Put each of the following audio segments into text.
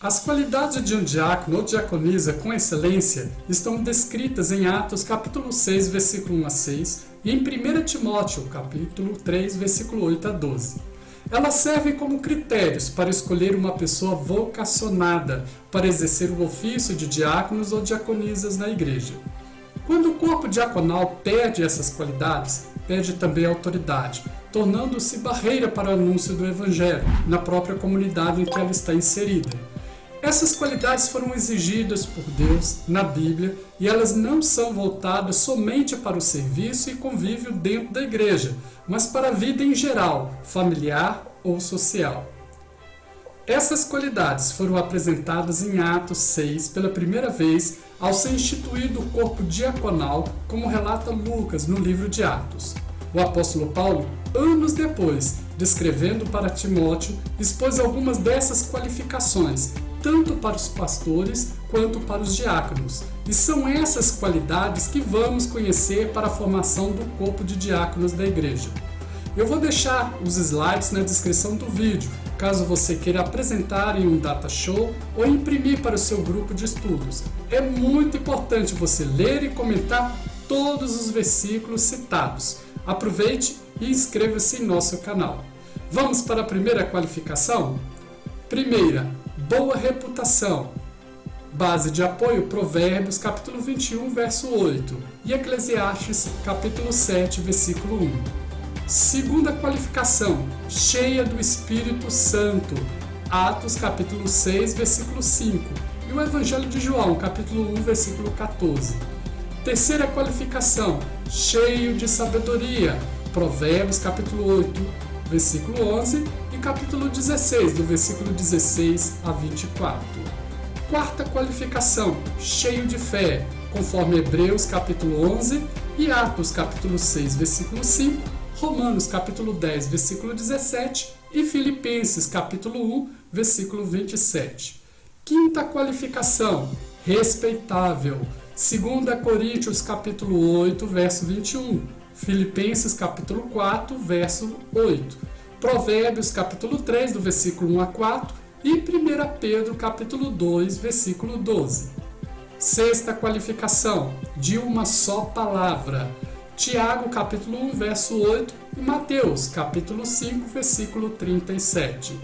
As qualidades de um diácono ou diaconisa com excelência estão descritas em Atos capítulo 6, versículo 1 a 6 e em 1 Timóteo capítulo 3, versículo 8 a 12. Elas servem como critérios para escolher uma pessoa vocacionada para exercer o ofício de diáconos ou diaconisas na igreja. Quando o corpo diaconal perde essas qualidades, perde também a autoridade, tornando-se barreira para o anúncio do evangelho na própria comunidade em que ela está inserida. Essas qualidades foram exigidas por Deus na Bíblia e elas não são voltadas somente para o serviço e convívio dentro da igreja, mas para a vida em geral, familiar ou social. Essas qualidades foram apresentadas em Atos 6 pela primeira vez ao ser instituído o corpo diaconal, como relata Lucas no livro de Atos. O apóstolo Paulo, anos depois, descrevendo para Timóteo, expôs algumas dessas qualificações, tanto para os pastores quanto para os diáconos. E são essas qualidades que vamos conhecer para a formação do corpo de diáconos da igreja. Eu vou deixar os slides na descrição do vídeo, caso você queira apresentar em um data show ou imprimir para o seu grupo de estudos. É muito importante você ler e comentar todos os versículos citados. Aproveite e inscreva-se em nosso canal. Vamos para a primeira qualificação? Primeira, boa reputação. Base de apoio, Provérbios, capítulo 21, verso 8 e Eclesiastes, capítulo 7, versículo 1. Segunda qualificação, cheia do Espírito Santo. Atos, capítulo 6, versículo 5 e o Evangelho de João, capítulo 1, versículo 14. Terceira qualificação, cheio de sabedoria. Provérbios, capítulo 8, versículo 11 e capítulo 16, do versículo 16 a 24. Quarta qualificação, cheio de fé, conforme Hebreus, capítulo 11 e Atos, capítulo 6, versículo 5, Romanos, capítulo 10, versículo 17 e Filipenses, capítulo 1, versículo 27. Quinta qualificação, respeitável. 2 Coríntios, capítulo 8, verso 21. Filipenses, capítulo 4, verso 8. Provérbios, capítulo 3, do versículo 1 a 4. E 1 Pedro, capítulo 2, versículo 12. Sexta qualificação, de uma só palavra. Tiago, capítulo 1, verso 8. E Mateus, capítulo 5, versículo 37.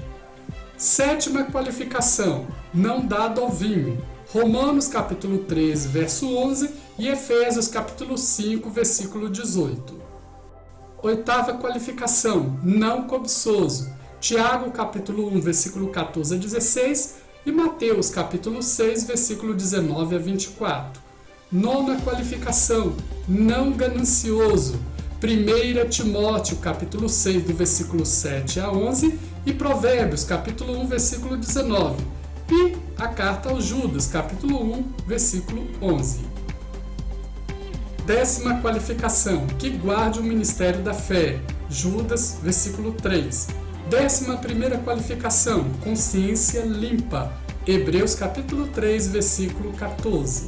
Sétima qualificação, não dado ao vinho. Romanos, capítulo 13, verso 11 e Efésios, capítulo 5, versículo 18. Oitava qualificação, não cobiçoso. Tiago, capítulo 1, versículo 14 a 16 e Mateus, capítulo 6, versículo 19 a 24. Nona qualificação, não ganancioso. 1 Timóteo, capítulo 6, do versículo 7 a 11 e Provérbios, capítulo 1, versículo 19. E a carta aos Judas, capítulo 1, versículo 11. Décima qualificação, que guarde o ministério da fé. Judas, versículo 3. 11ª qualificação, consciência limpa. Hebreus, capítulo 3, versículo 14.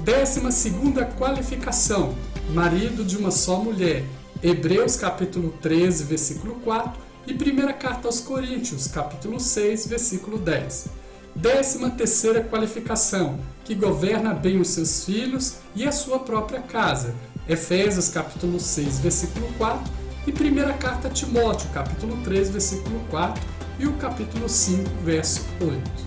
12ª qualificação, marido de uma só mulher. Hebreus, capítulo 13, versículo 4 e primeira carta aos Coríntios, capítulo 6, versículo 10. 13ª qualificação, que governa bem os seus filhos e a sua própria casa. Efésios, capítulo 6, versículo 4 e primeira carta a Timóteo, capítulo 3, versículo 4 e o capítulo 5, verso 8.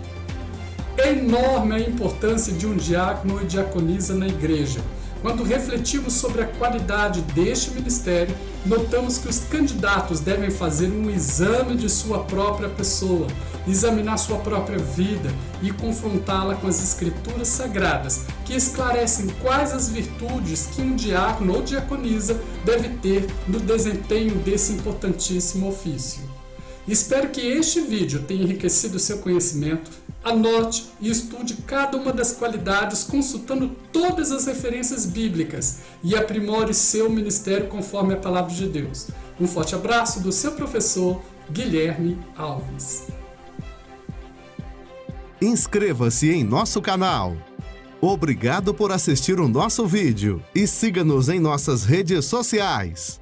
É enorme a importância de um diácono e diaconisa na igreja. Quando refletimos sobre a qualidade deste ministério, notamos que os candidatos devem fazer um exame de sua própria pessoa, examinar sua própria vida e confrontá-la com as escrituras sagradas, que esclarecem quais as virtudes que um diácono ou diaconisa deve ter no desempenho desse importantíssimo ofício. Espero que este vídeo tenha enriquecido seu conhecimento. Anote e estude cada uma das qualidades consultando todas as referências bíblicas e aprimore seu ministério conforme a palavra de Deus. Um forte abraço do seu professor Guilherme Alves. Inscreva-se em nosso canal. Obrigado por assistir o nosso vídeo e siga-nos em nossas redes sociais.